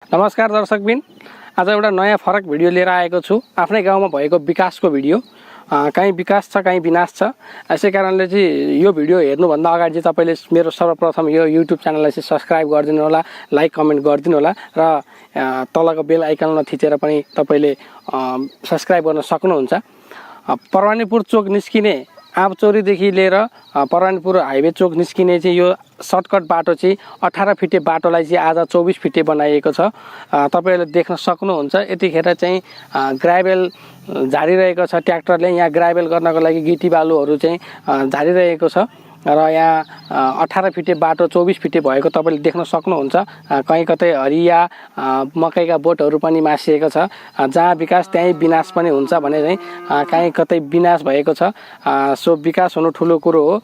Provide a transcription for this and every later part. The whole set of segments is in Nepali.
नमस्कार दर्शकबिन, आज एउटा नयाँ फरक भिडियो लिएर आएको छु। आफ्नै गाउँमा भएको विकासको भिडियो। कहीँ विकास छ, कहीँ विनाश छ। यसै कारणले चाहिँ यो भिडियो हेर्नुभन्दा अगाडि चाहिँ तपाईँले मेरो सर्वप्रथम यो युट्युब च्यानललाई चाहिँ सब्सक्राइब गरिदिनु होला, लाइक कमेन्ट गरिदिनु होला र तलको बेल आइकनमा थिचेर पनि तपाईँले सब्सक्राइब गर्न सक्नुहुन्छ। परवानीपुर चोक निस्किने आँपचौरीदेखि लिएर परवानीपुर हाइवे चोक निस्किने चाहिँ यो सर्टकट बाटो चाहिँ 18 फिटे बाटोलाई चाहिँ आज 24 फिटे बनाइएको छ। तपाईँहरूले देख्न सक्नुहुन्छ। यतिखेर चाहिँ ग्राभेल झारिरहेको छ ट्र्याक्टरले। यहाँ ग्राभेल गर्नको लागि गिटी बालुहरू चाहिँ झारिरहेको छ र यहाँ 18 फिटे बाटो 24 फिटे भएको तपाईँले देख्न सक्नुहुन्छ। कहीँ कतै हरिया मकैका बोटहरू पनि मासिएको छ। जहाँ विकास त्यहीँ विनाश पनि हुन्छ भने चाहिँ कहीँ कतै विनाश भएको छ। सो विकास हुनु ठुलो कुरो हो।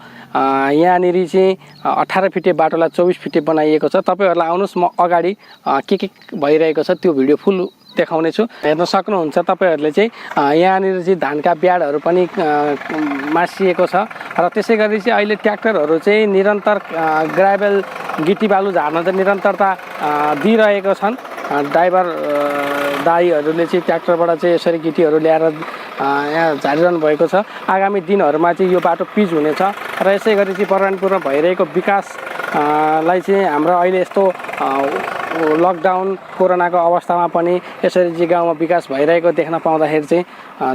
यहाँनिर चाहिँ 18 फिटे बाटोलाई 24 फिटे बनाइएको छ। तपाईँहरूलाई आउनुहोस्, म अगाडि के भइरहेको छ त्यो भिडियो फुल देखाउने छु, हेर्न सक्नुहुन्छ। तपाईँहरूले चाहिँ यहाँनिर चाहिँ धानका ब्याडहरू पनि मासिएको छ र त्यसै गरी चाहिँ अहिले ट्र्याक्टरहरू चाहिँ निरन्तर ग्राभेल गिटी बालु झार्न चाहिँ निरन्तरता दिइरहेको छन्। ड्राइभर दाइहरूले चाहिँ ट्र्याक्टरबाट चाहिँ यसरी गिटीहरू ल्याएर यहाँ झारिरहनु भएको छ। आगामी दिनहरूमा चाहिँ यो बाटो पिच हुनेछ र यसै गरी चाहिँ परवानीपुरमा भइरहेको विकासलाई चाहिँ हाम्रो अहिले यस्तो लकडाउन कोरोनाको अवस्थामा पनि यसरी चाहिँ गाउँमा विकास भइरहेको देख्न पाउँदाखेरि चाहिँ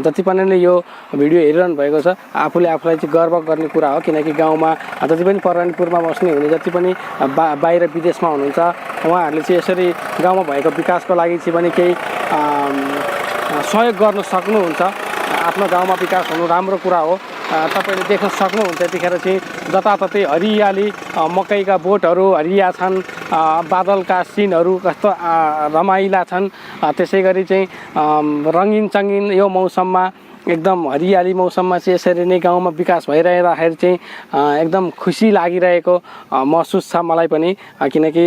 जति पनि यो भिडियो हेरिरहनु भएको छ आफूले आफूलाई चाहिँ गर्व गर्ने कुरा हो। किनकि गाउँमा जति पनि परवानीपुरमा बस्ने हुने जति पनि बाहिर विदेशमा हुनुहुन्छ उहाँहरूले चाहिँ यसरी गाउँमा भएको विकासको लागि चाहिँ पनि केही सहयोग गर्न सक्नुहुन्छ। आफ्नो गाउँमा विकास हुनु राम्रो कुरा हो। तपाईँले देख्न सक्नुहुन्छ यतिखेर चाहिँ जताततै हरियाली मकैका बोटहरू हरिया छन्। बादलका सिनहरू कस्तो रमाइला छन्। त्यसै गरी चाहिँ रङ्गिन चङ्गिन यो मौसममा एकदम हरियाली मौसममा चाहिँ यसरी नै गाउँमा विकास भइरहँदाखेरि चाहिँ एकदम खुसी लागिरहेको महसुस छ मलाई पनि। किनकि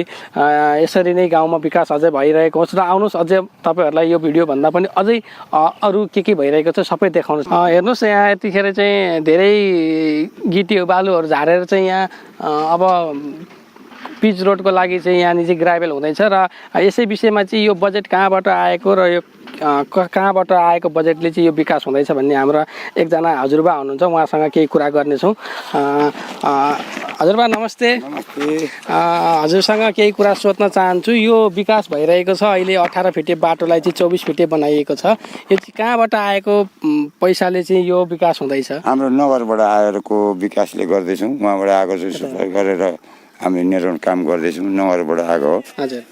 यसरी नै गाउँमा विकास अझै भइरहेको होस् र आउनुहोस् अझै तपाईँहरूलाई यो भिडियो भन्दा पनि अझै अरू के भइरहेको छ सबै देखाउनुहोस्। हेर्नुहोस् यहाँ यतिखेर चाहिँ धेरै गिटी बालुहरू झारेर चाहिँ यहाँ अब पिच रोडको लागि चाहिँ यहाँनिर चाहिँ ग्राभेल हुँदैछ र यसै विषयमा चाहिँ यो बजेट कहाँबाट आएको र यो कहाँबाट आएको बजेटले चाहिँ यो विकास हुँदैछ भन्ने हाम्रो एकजना हजुरबा हुनुहुन्छ, उहाँसँग केही कुरा गर्नेछौँ। हजुरबा नमस्ते। हजुरसँग केही कुरा सोध्न चाहन्छु। यो विकास भइरहेको छ अहिले 18 फिटे बाटोलाई चाहिँ 24 फिटे बनाइएको छ। यो चाहिँ कहाँबाट आएको पैसाले चाहिँ यो विकास हुँदैछ? हाम्रो नगरबाट आएको विकासले गर्दैछौँ। उहाँबाट आएको चाहिँ गरेर हामीले निर्माण काम गर्दैछौँ। नगरबाट आएको हो। हजुर।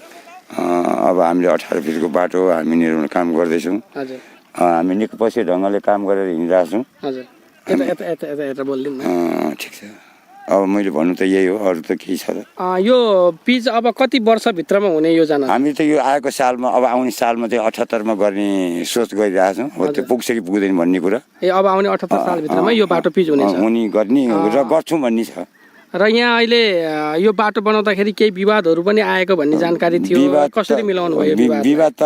अब हामीले 18 फिटको बाटो हामी निर्माण काम गर्दैछौँ। हजुर। हामी निकै ढङ्गले काम गरेर हिँडिरहेको छौँ। हजुर। यता बोलिदिनु न। ठिक छ। अब मैले भन्नु त यही हो, अरू त केही छ र। यो पिच अब कति वर्षभित्रमा हुने योजना? हामी त यो आएको सालमा अब आउने सालमा चाहिँ 78मा गर्ने सोच गरिरहेछौँ। अब त्यो पुग्छ कि पुग्दैन भन्ने कुरा। अब आउने 78 सालभित्रमा यो बाटो पिच हुनेछ। हुने गर्ने र गर्छौँ भन्ने छ। र यहाँ अहिले यो बाटो बनाउँदाखेरि केही विवादहरू पनि आएको भन्ने जानकारी थियो। कसरी मिलाउनु भयो? विवाद त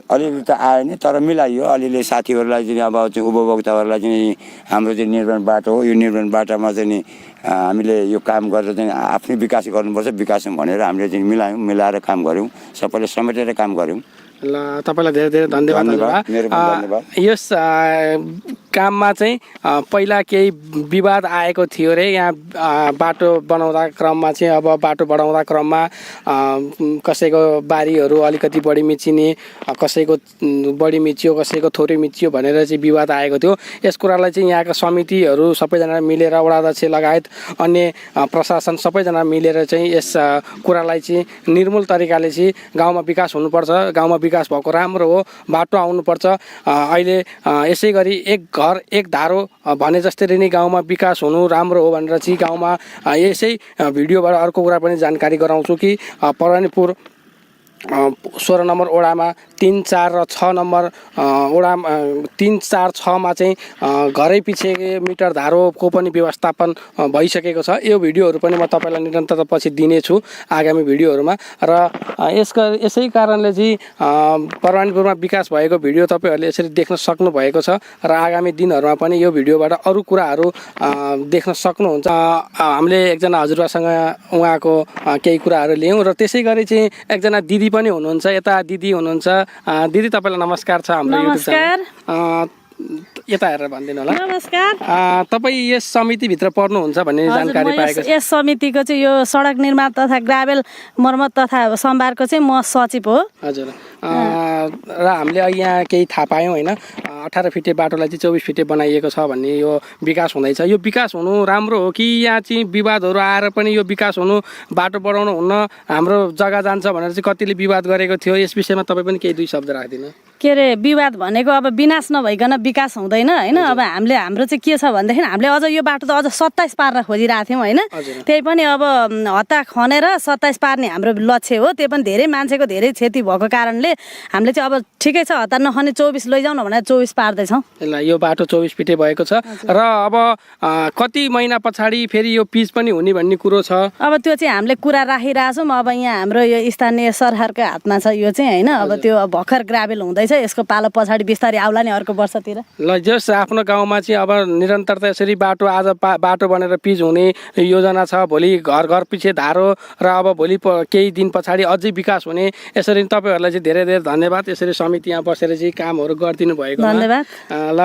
अलिअलि त आयो नि, तर मिलाइयो। अलिअलि साथीहरूलाई चाहिँ अब चाहिँ उपभोक्ताहरूलाई चाहिँ हाम्रो चाहिँ निर्माण बाटो हो, यो निर्माण बाटोमा चाहिँ नि हामीले यो काम गरेर चाहिँ आफ्नै विकास गर्नुपर्छ विकास भनेर हामीले चाहिँ मिलाएर काम गऱ्यौँ। सबैले समेटेर काम गऱ्यौँ। ल, तपाईँलाई धेरै धेरै धन्यवाद। यस काममा चाहिँ पहिला केही विवाद आएको थियो रे। यहाँ बाटो बनाउँदा क्रममा चाहिँ अब बाटो बढाउँदा क्रममा कसैको बारीहरू अलिकति बढी मिचिने, कसैको बढी मिचियो कसैको थोरै मिचियो भनेर चाहिँ विवाद आएको थियो। यस कुरालाई चाहिँ यहाँका समितिहरू सबैजना मिलेर वडाध्यक्ष लगायत अन्य प्रशासन सबैजना मिलेर चाहिँ यस कुरालाई चाहिँ निर्मूल तरिकाले चाहिँ गाउँमा विकास हुनुपर्छ, गाउँमा विकास भएको राम्रो हो, बाटो आउनुपर्छ। अहिले यसै गरी एक घर एक धारो भने जस्तै नै गाउँमा विकास हुनु राम्रो हो भनेर चाहिँ गाउँमा यसै भिडियोबाट अर्को कुरा पनि जानकारी गराउँछु कि परवानीपुर 16 नम्बर वडामा 3, 4 र 6 नम्बर वडामा 3, 4, 6मा चाहिँ घरै पछि मिटर धारोको पनि व्यवस्थापन भइसकेको छ। यो भिडियोहरू पनि म तपाईँलाई निरन्तर पछि दिनेछु आगामी भिडियोहरूमा। र यसै कारणले चाहिँ परवानीपुरमा विकास भएको भिडियो तपाईँहरूले यसरी देख्न सक्नुभएको छ र आगामी दिनहरूमा पनि यो भिडियोबाट अरू कुराहरू देख्न सक्नुहुन्छ। हामीले एकजना हजुरबासँग उहाँको केही कुराहरू लियौँ र त्यसै गरी चाहिँ एकजना दिदी पनि हुनुहुन्छ, यता दिदी हुनुहुन्छ। दिदी तपाईँलाई नमस्कार छ हाम्रो युट्युब च्यानल। यता हेरेर भनिदिनु होला। नमस्कार। तपाईँ यस समितिभित्र पर्नुहुन्छ भन्ने जानकारी पाएको छु। यस समितिको चाहिँ यो सडक निर्माण तथा ग्राभेल मर्मत तथा सम्भारको चाहिँ म सचिव हो। हजुर। र हामीले यहाँ केही थाहा पायौँ होइन, 18 फिटे बाटोलाई चाहिँ 24 फिटे बनाइएको छ भन्ने यो विकास हुँदैछ। यो विकास हुनु राम्रो हो कि यहाँ चाहिँ विवादहरू आएर पनि यो विकास हुनु, बाटो बढाउनु हुन्न, हाम्रो जग्गा जान्छ भनेर चाहिँ कतिले विवाद गरेको थियो। यस विषयमा तपाईँ पनि केही 2 शब्द राखिदिनु। के अरे विवाद भनेको अब विनाश नभइकन विकास हुँदैन होइन। अब हाम्रो चाहिँ के छ भनेदेखि हामीले अझ यो बाटो त अझ 27 पार्न खोजिरहेको थियौँ होइन। त्यही पनि अब हत्ता खनेर 27 पार्ने हाम्रो लक्ष्य हो। त्यो पनि धेरै मान्छेको धेरै क्षति भएको कारणले हामीले चाहिँ अब ठिकै छ हत्ता नखने 24 लैजाउँ न भनेर 24 पार्दैछौँ। ल यो बाटो 24 फिटे भएको छ र अब कति महिना पछाडि फेरि यो पिच पनि हुने भन्ने कुरो छ। अब त्यो चाहिँ हामीले कुरा राखिरहेछौँ। अब यहाँ हाम्रो यो स्थानीय सरकारको हातमा छ यो चाहिँ होइन। अब त्यो भर्खर ग्राभेल हुँदैछ, यसको पालो पछाडि बिस्तारै आउला नि अर्को वर्षतिर। ल जस आफ्नो गाउँमा चाहिँ अब निरन्तरता यसरी बाटो आज बाटो बनेर पिच हुने योजना छ, भोलि घर घर पछि धारो र अब भोलि केही दिन पछाडि अझै विकास हुने। यसरी तपाईँहरूलाई चाहिँ धेरै धेरै धन्यवाद। यसरी समिति यहाँ बसेर चाहिँ कामहरू गरिदिनु भएको धन्यवाद। ल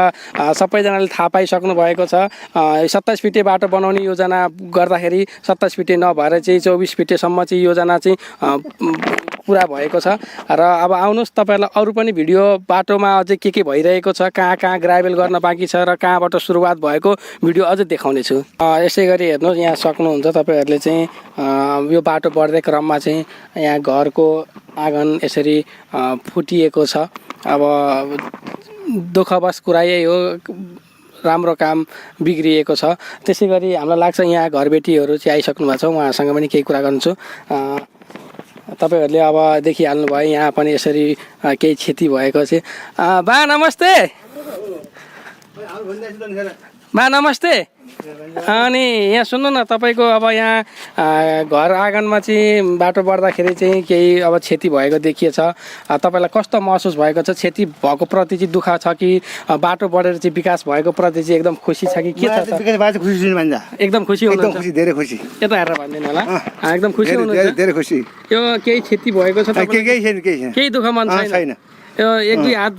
सबैजनाले थाहा पाइसक्नु भएको छ। 27 फिटे बाटो बनाउने योजना गर्दाखेरि 27 फिटे नभएर चाहिँ 24 फिटेसम्म चाहिँ योजना चाहिँ पुरा भएको छ। र अब आउनुहोस् तपाईँहरूलाई अरू पनि भिडियो बाटोमा अझै के भइरहेको छ, कहाँ कहाँ ग्राभेल गर्न बाँकी छ र कहाँबाट सुरुवात भएको भिडियो अझै देखाउने छु। यसै गरी हेर्नुहोस् यहाँ सक्नुहुन्छ तपाईँहरूले चाहिँ यो बाटो बढ्दै क्रममा चाहिँ यहाँ घरको आँगन यसरी फुटिएको छ। अब दुःखवश कुरा यही हो, राम्रो काम बिग्रिएको छ। त्यसै गरी हामीलाई लाग्छ यहाँ घरबेटीहरू चाहिँ आइसक्नु भएको छ, उहाँसँग पनि केही कुरा गर्छु। तपाईँहरूले अब देखिहाल्नु भयो यहाँ पनि यसरी केही क्षति भएको छ। बा नमस्ते। बा नमस्ते। अनि यहाँ सुन्नु न, तपाईँको अब यहाँ घर आँगनमा चाहिँ बाटो बढ्दाखेरि चाहिँ केही अब क्षति भएको देखिएछ। तपाईँलाई कस्तो महसुस भएको छ? क्षति भएको प्रति चाहिँ दुःख छ कि बाटो बढेर चाहिँ विकास भएको प्रति चाहिँ एकदम खुसी छ कि के छ? एकदम खुसी हुनुहुन्छ? धेरै खुसी। यता हेरेर भनिदिनु होला। एकदम खुसी हुनुहुन्छ? धेरै खुसी। यो केही क्षति भएको छ? केही दुःख मन छैन? यो 1-2 हात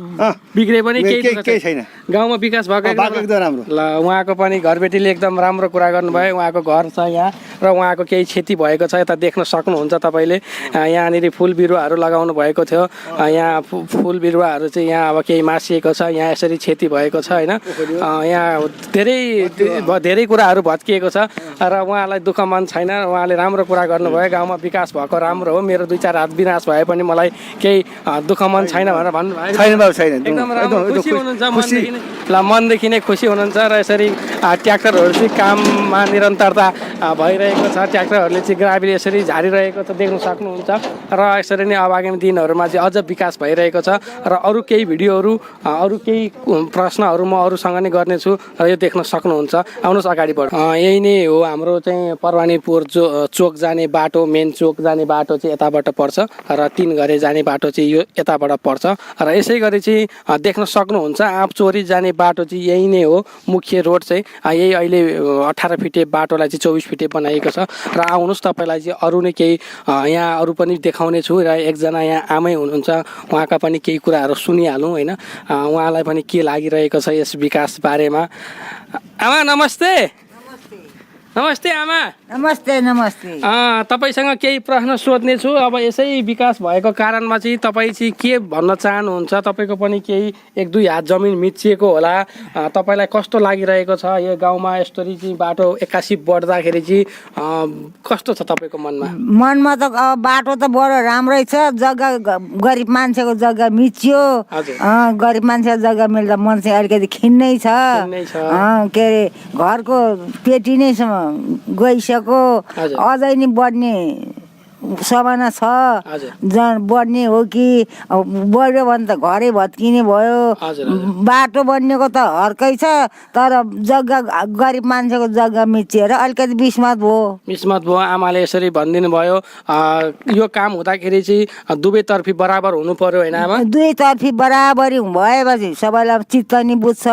बिग्रे पनि केही छैन। गाउँमा विकास भएको एकदम राम्रो। ल उहाँको पनि घरबेटीले एकदम राम्रो कुरा गर्नुभयो। उहाँको घर छ यहाँ र उहाँको केही क्षति भएको छ, यता देख्न सक्नुहुन्छ तपाईँले। यहाँनिर फुल बिरुवाहरू लगाउनु भएको थियो। यहाँ फुल बिरुवाहरू चाहिँ यहाँ अब केही मासिएको छ, यहाँ यसरी क्षति भएको छ होइन। यहाँ धेरै कुराहरू भत्किएको छ र उहाँलाई दुःख मन छैन। उहाँले राम्रो कुरा गर्नुभयो, गाउँमा विकास भएको राम्रो हो। मेरो 2-4 हात विनाश भए पनि मलाई केही दुःख मन छैन भनेर भन्नुभयो। एकदम राम्रो खुसी हुनुहुन्छ मनदेखि नै खुसी हुनुहुन्छ। र यसरी ट्र्याक्टरहरू चाहिँ काममा निरन्तरता भइरहेको छ। ट्र्याक्टरहरूले चाहिँ ग्राभेल यसरी झारिरहेको छ, देख्न सक्नुहुन्छ। र यसरी नै अब आगामी दिनहरूमा चाहिँ अझ विकास भइरहेको छ। र अरू केही भिडियोहरू, अरू केही प्रश्नहरू म अरूसँग नै गर्नेछु र यो देख्न सक्नुहुन्छ। आउनुहोस् अगाडि बढ। यही नै हो हाम्रो चाहिँ परवानीपुर चोक जाने बाटो, मेन चोक जाने बाटो चाहिँ यताबाट पर्छ र 3 घरे जाने बाटो चाहिँ यो यताबाट पर्छ। र यसै गरी चाहिँ देख्न सक्नुहुन्छ आँपचोरी जाने बाटो चाहिँ यही नै हो, मुख्य रोड चाहिँ यही। अहिले 18 फिटे बाटोलाई चाहिँ 24 फिटे बनाइएको छ। र आउनुहोस् तपाईँलाई चाहिँ अरू नै केही यहाँ अरू पनि देखाउने छु। र एकजना यहाँ आमै हुनुहुन्छ, उहाँका पनि केही कुराहरू सुनिहालौँ होइन, उहाँलाई पनि के लागिरहेको छ यस विकास बारेमा। आमा नमस्ते। नमस्ते आमा। नमस्ते नमस्ते। तपाईँसँग केही प्रश्न सोध्ने छु। अब यसै विकास भएको कारणमा चाहिँ तपाईँ चाहिँ के भन्न चाहनुहुन्छ? तपाईँको पनि केही 1-2 हात जमिन मिचिएको होला, तपाईँलाई कस्तो लागिरहेको छ? यो गाउँमा यसरी चाहिँ बाटो 81 बढ्दाखेरि चाहिँ कस्तो छ तपाईँको मनमा? मनमा त बाटो त बडो राम्रै छ। जग्गा गरिब मान्छेको जग्गा मिच्यो। गरिब मान्छेको जग्गा मिल्दा मन चाहिँ अलिकति खिन्नै छ। के अरे घरको पेटी नै गइसक्यो, अझै नि बढ्ने सम्भावना छ। बढ्ने हो कि बढ्यो भने त घरै भत्किने भयो। बाटो बन्नेको त हर्कै छ, तर जग्गा गरिब मान्छेको जग्गा मिचिएर अलिकति बिस्मात भयो। आमाले यसरी भनिदिनु भयो। यो काम हुँदाखेरि चाहिँ दुवैतर्फी बराबर हुनु पर्यो होइन आमा? दुवैतर्फी बराबरी भएपछि सबैलाई चित्त नि बुझ्छ।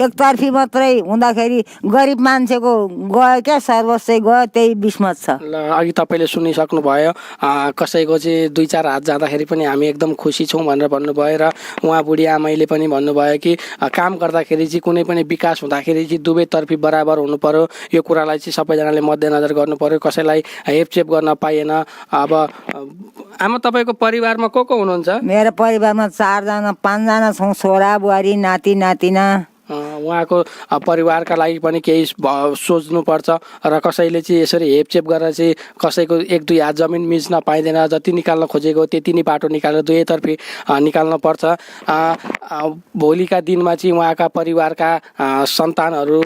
एकतर्फी मात्रै हुँदाखेरि गरिब मान्छेको गयो क्या, सर्वस्व गयो, त्यही बिस्मत छ। ल अघि तपाईँले सुनिसक्नु भयो भन्नुभयो, कसैको चाहिँ 2-4 हात जाँदाखेरि पनि हामी एकदम खुसी छौँ भनेर भन्नुभयो। र उहाँ बुढी आमैले पनि भन्नुभयो कि काम गर्दाखेरि चाहिँ कुनै पनि विकास हुँदाखेरि चाहिँ दुवैतर्फी बराबर हुनु पर्यो, यो कुरालाई चाहिँ सबैजनाले मध्यनजर गर्नु पर्यो, कसैलाई हेपचेप गर्न पाइएन। अब आमा तपाईँको परिवारमा को हुनुहुन्छ? मेरो परिवारमा 4 जना 5 जना छौँ, छोरा बुहारी नाति नातिना। उहाँको परिवारका लागि पनि केही सोच्नुपर्छ र कसैले चाहिँ यसरी हेपचेप गरेर चाहिँ कसैको 1-2 हात जमिन मिच्न पाइँदैन। जति निकाल्न खोजेको त्यति नै बाटो निकालेर दुवैतर्फी निकाल्न पर्छ। भोलिका दिनमा चाहिँ उहाँका परिवारका सन्तानहरू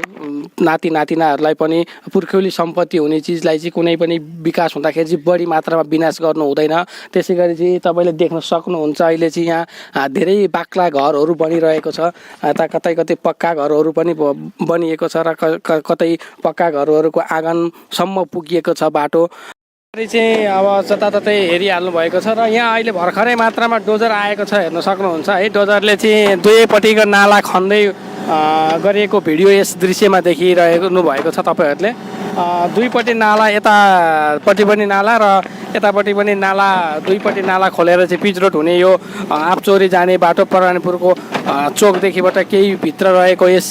नाति नातिनाहरूलाई पनि पुर्ख्यौली सम्पत्ति हुने चिजलाई चाहिँ कुनै पनि विकास हुँदाखेरि चाहिँ बढी मात्रामा विनाश गर्नु हुँदैन। त्यसै गरी चाहिँ तपाईँले देख्न सक्नुहुन्छ अहिले चाहिँ यहाँ धेरै बाक्ला घरहरू बनिरहेको छ। यता कतै कतै पक्का घरहरू पनि बनिएको छ र कतै पक्का घरहरूको आँगनसम्म पुगिएको छ बाटो चाहिँ। अब जताततै हेरिहाल्नु भएको छ र यहाँ अहिले भर्खरै मात्रामा डोजर आएको छ, हेर्न सक्नुहुन्छ है। डोजरले चाहिँ दुवैपट्टिको नाला खन्दै गरिएको भिडियो यस दृश्यमा देखिरहनु भएको छ तपाईँहरूले। दुईपट्टि नाला, यतापट्टि पनि नाला र यतापट्टि पनि नाला, दुईपट्टि नाला खोलेर चाहिँ पिच रोड हुने यो आपचौरी जाने बाटो परवानीपुरको चोकदेखिबाट केही भित्र रहेको यस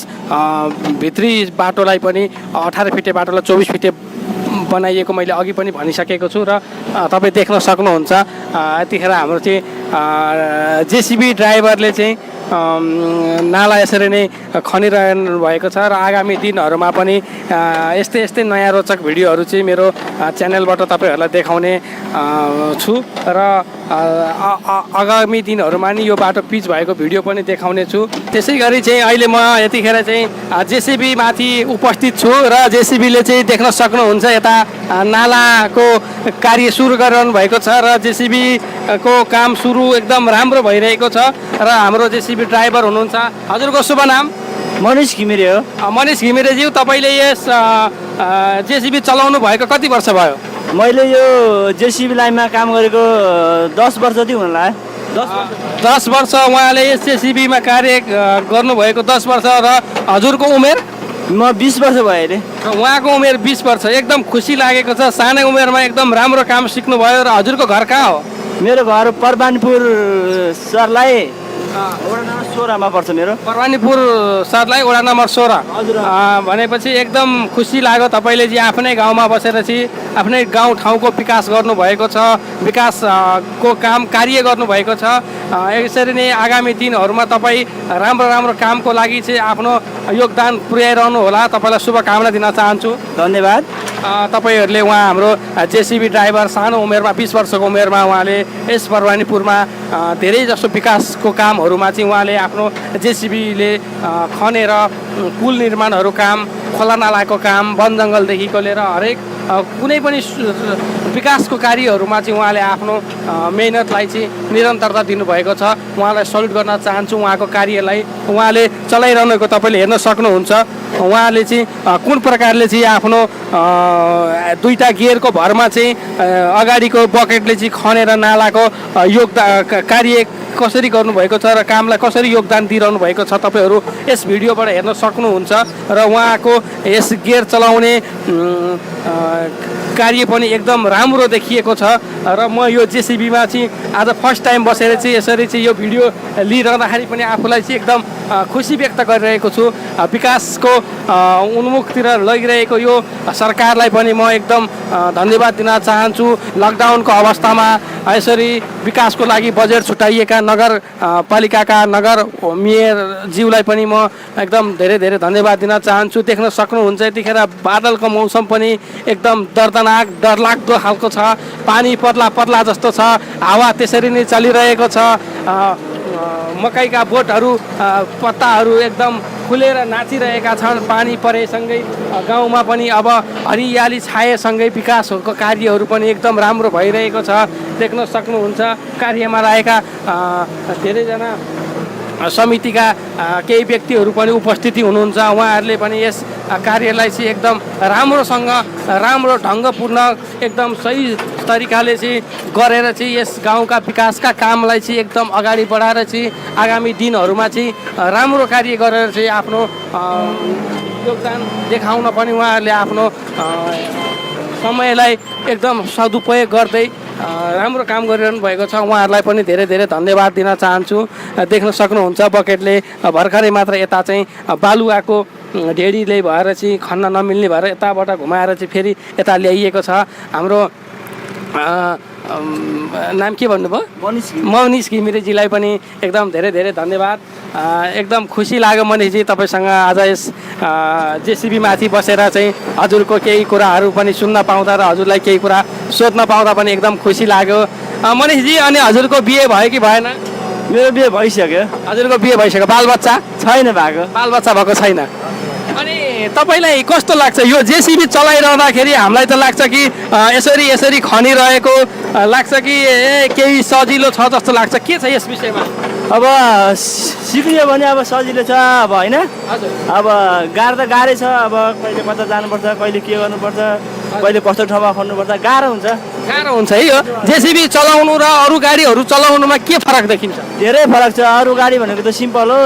भित्री बाटोलाई पनि 18 फिटे बाटोलाई 24 फिटे बनाइएको मैले अघि पनि भनिसकेको छु। र तपाईँ देख्न सक्नुहुन्छ यतिखेर हाम्रो चाहिँ जेसिबी ड्राइभरले चाहिँ नाला यसरी नै खनिरहनु भएको छ। र आगामी दिनहरूमा पनि यस्तै नयाँ रोचक भिडियोहरू चाहिँ मेरो च्यानलबाट तपाईँहरूलाई देखाउने छु र आगामी दिनहरूमा नि यो बाटो पिच भएको भिडियो पनि देखाउने छु। त्यसै गरी चाहिँ अहिले म यतिखेर चाहिँ जेसिबी माथि उपस्थित छु र जेसिबीले चाहिँ देख्न सक्नुहुन्छ यता नालाको कार्य सुरु गरिरहनु भएको छ र जेसिबीको काम सुरु एकदम राम्रो भइरहेको छ। र हाम्रो जेसिबी ड्राइभर हुनुहुन्छ, हजुरको शुभ नाम? मनिष घिमिरे हो। मनिष घिमिरेज्यू, तपाईँले यस जेसिबी चलाउनु भएको कति वर्ष भयो? मैले यो जेसिबी लाइनमा काम गरेको 10 वर्ष जति हुन लाग्यो। 10 वर्ष उहाँले यस जेसिबीमा कार्य गर्नुभएको 10 वर्ष। र हजुरको उमेर? म 20 वर्ष भयो अहिले। उहाँको उमेर 20 वर्ष, एकदम खुसी लागेको छ। सानै उमेरमा एकदम राम्रो काम सिक्नुभयो। र हजुरको घर कहाँ हो? मेरो घर परवानीपुर सर्लाही वडा नम्बर 16 मा पर्छ। मेरो परवानीपुर सर्लाही वडा नम्बर 16। भनेपछि एकदम खुसी लाग्यो तपाईँले चाहिँ आफ्नै गाउँमा बसेर चाहिँ आफ्नै गाउँ ठाउँको विकास गर्नुभएको छ, विकासको काम कार्य गर्नुभएको छ। यसरी नै आगामी दिनहरूमा तपाईँ राम्रो कामको लागि चाहिँ आफ्नो योगदान पुर्याइरहनु होला। तपाईँलाई शुभकामना दिन चाहन्छु। धन्यवाद। तपाईँहरूले उहाँ हाम्रो जेसिबी ड्राइभर सानो उमेरमा 20 वर्षको उमेरमा उहाँले यस परवानीपुरमा धेरै जसो विकासको कामहरूमा चाहिँ उहाँले आफ्नो जेसिबीले खनेर पुल निर्माणहरू काम, खोला नालाको काम, वन जङ्गलदेखिको लिएर हरेक कुनै पनि विकासको कार्यहरूमा चाहिँ उहाँले आफ्नो मेहनतलाई चाहिँ निरन्तरता दिनुभएको छ। उहाँलाई सल्युट गर्न चाहन्छु उहाँको कार्यलाई। उहाँले चलाइरहनुको तपाईँले हेर्न सक्नुहुन्छ। उहाँले चाहिँ कुन प्रकारले चाहिँ आफ्नो 2टा गियरको भरमा चाहिँ अगाडिको बकेटले चाहिँ खनेर नालाको योगदान कार्य कसरी गर्नुभएको छ र कामलाई कसरी योगदान दिइरहनु भएको छ तपाईँहरू यस भिडियोबाट हेर्न सक्नुहुन्छ। र उहाँको यस गियर चलाउने कार्य पनि एकदम राम्रो देखिएको छ। र म यो जेसिबीमा चाहिँ आज फर्स्ट टाइम बसेर चाहिँ यसरी चाहिँ यो भिडियो लिइरहँदाखेरि पनि आफूलाई चाहिँ एकदम खुसी व्यक्त गरिरहेको छु। विकासको उन्मुखतिर लगिरहेको यो सरकारलाई पनि म एकदम धन्यवाद दिन चाहन्छु। लकडाउनको अवस्थामा यसरी विकासको लागि बजेट छुट्याइएका नगरपालिकाका नगर मेयरज्यूलाई पनि म एकदम धेरै धन्यवाद दिन चाहन्छु। देख्न सक्नुहुन्छ यतिखेर बादलको मौसम पनि एकदम दर्दनाक डरलाग्दो खालको छ। पानी पत्ला जस्तो छ, हावा त्यसरी नै चलिरहेको छ। मकैका बोटहरू पत्ताहरू एकदम खुलेर नाचिरहेका छन्। पानी परेसँगै गाउँमा पनि अब हरियाली छाएसँगै विकासको कार्यहरू पनि एकदम राम्रो भइरहेको छ। देख्न सक्नुहुन्छ कार्यमा रहेका धेरैजना समितिका केही व्यक्तिहरू पनि उपस्थिति हुनुहुन्छ। उहाँहरूले पनि यस कार्यलाई चाहिँ एकदम राम्रोसँग राम्रो ढङ्गपूर्ण एकदम सही तरिकाले चाहिँ गरेर चाहिँ यस गाउँका विकासका कामलाई चाहिँ एकदम अगाडि बढाएर चाहिँ आगामी दिनहरूमा चाहिँ राम्रो कार्य गरेर चाहिँ आफ्नो योगदान देखाउन पनि उहाँहरूले आफ्नो समयलाई एकदम सदुपयोग गर्दै राम्रो काम गरिरहनु भएको छ। उहाँहरूलाई पनि धेरै धेरै धन्यवाद दिन चाहन्छु। देख्न सक्नुहुन्छ बकेटले भर्खरै मात्र यता चाहिँ बालुवाको ढेडीले भएर चाहिँ खन्न नमिल्ने भएर यताबाट घुमाएर चाहिँ फेरि यता ल्याइएको छ। हाम्रो नाम के भन्नुभयो? मनिष घिमिरेजीलाई पनि एकदम धेरै धेरै धन्यवाद। एकदम खुसी लाग्यो मनिषजी तपाईँसँग आज यस जेसिबी माथि बसेर चाहिँ हजुरको केही कुराहरू पनि सुन्न पाउँदा र हजुरलाई केही कुरा सोध्न पाउँदा पनि एकदम खुसी लाग्यो। मनिषजी अनि हजुरको बिहे भयो कि भएन? मेरो बिहे भइसक्यो। हजुरको बिहे भइसक्यो, बालबच्चा छैन भएको। बालबच्चा भएको छैन। अनि तपाईँलाई कस्तो लाग्छ यो जेसिबी चलाइरहँदाखेरि? हामीलाई त लाग्छ कि यसरी खनिरहेको लाग्छ कि केही सजिलो छ जस्तो लाग्छ। के छ यस विषयमा? अब सिक्यो भने अब सजिलो छ अब होइन। हजुर। अब गाह्रो त गाह्रै छ। अब कहिले कता जानुपर्छ, कहिले के गर्नुपर्छ, कहिले कस्तो ठाउँमा खन्नुपर्छ, गाह्रो हुन्छ। गाह्रो हुन्छ है। यो जेसिबी चलाउनु र अरू गाडीहरू चलाउनुमा के फरक देखिन्छ? धेरै फरक छ। अरू गाडी भनेको त सिम्पल हो,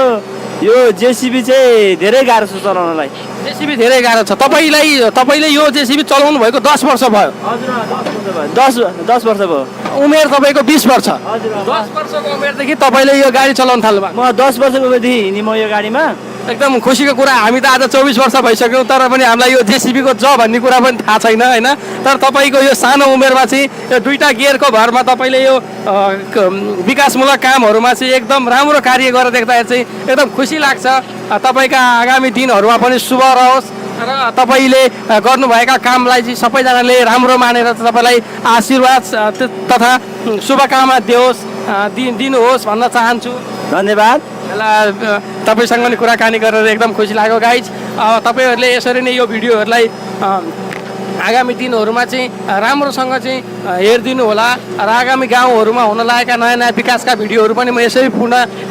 यो जेसिबी चाहिँ धेरै गाह्रो छ चलाउनलाई। जेसिबी धेरै गाह्रो छ। तपाईँले यो जेसिबी चलाउनु भएको 10 वर्ष भयो? हजुर 10 वर्ष भयो। उमेर तपाईँको 20 वर्ष? हजुर 10 वर्षको उमेरदेखि तपाईँले यो गाडी चलाउन थाल्नु भयो? म 10 वर्षको उमेरदेखि हिँडेँ म यो गाडीमा। एकदम खुसीको कुरा। हामी त आज 24 वर्ष भइसक्यौँ तर पनि हामीलाई यो जेसिबीको भन्ने कुरा पनि थाहा छैन होइन। तर तपाईँको यो सानो उमेरमा चाहिँ यो 2टा गियरको भरमा तपाईँले यो विकासमूलक कामहरूमा चाहिँ एकदम राम्रो कार्य गरेर देख्दाखेरि चाहिँ एकदम खुसी लाग्छ। तपाईँका आगामी दिनहरूमा पनि शुभ रहोस् र तपाईँले गर्नुभएका कामलाई चाहिँ सबैजनाले राम्रो मानेर तपाईँलाई आशीर्वाद तथा शुभकामना दिनुहोस् भन्न चाहन्छु। धन्यवाद। तपाईँसँग पनि कुराकानी गरेर एकदम खुसी लाग्यो गाइज। तपाईँहरूले यसरी नै यो भिडियोहरूलाई आगामी दिनहरूमा चाहिँ राम्रोसँग चाहिँ हेरिदिनु होला र आगामी गाउँहरूमा हुन लागेका नयाँ नयाँ विकासका भिडियोहरू पनि म यसरी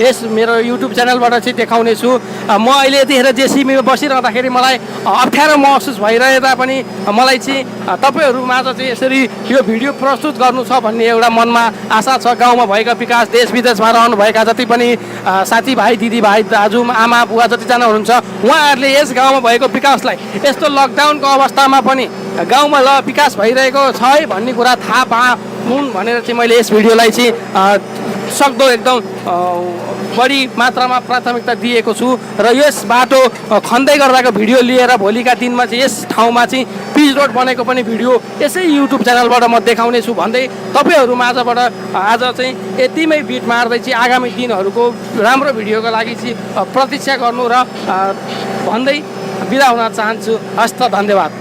यस मेरो युट्युब च्यानलबाट चाहिँ देखाउने छु। म अहिले यतिखेर जेसिबीमा बसिरहँदाखेरि मलाई अप्ठ्यारो महसुस भइरहे तापनि मलाई चाहिँ तपाईँहरूमाझ चाहिँ यसरी यो भिडियो प्रस्तुत गर्नु छ भन्ने एउटा मनमा आशा छ। गाउँमा भएका विकास, देश विदेशमा रहनुभएका जति पनि साथीभाइ, दिदीभाइ, दाजु, आमा, बुवा जतिजना हुनुहुन्छ उहाँहरूले यस गाउँमा भएको विकासलाई यस्तो लकडाउनको अवस्थामा पनि गाउँमा विकास भइरहेको छ है भन्ने कुरा थाहा पाउन् भनेर चाहिँ मैले यस भिडियोलाई चाहिँ सक्दो एकदम बढी मात्रामा प्राथमिकता दिएको छु र यस बाटो खन्दै गर्दाको भिडियो लिएर भोलिका दिनमा चाहिँ यस ठाउँमा चाहिँ पिच रोड बनेको पनि भिडियो यसै युट्युब च्यानलबाट म देखाउने छु भन्दै तपाईँहरू माझबाट आज चाहिँ यतिमै बिट मार्दै चाहिँ आगामी दिनहरूको राम्रो भिडियोको लागि चाहिँ प्रतीक्षा गर्नु र भन्दै बिदा हुन चाहन्छु। हस्त, धन्यवाद।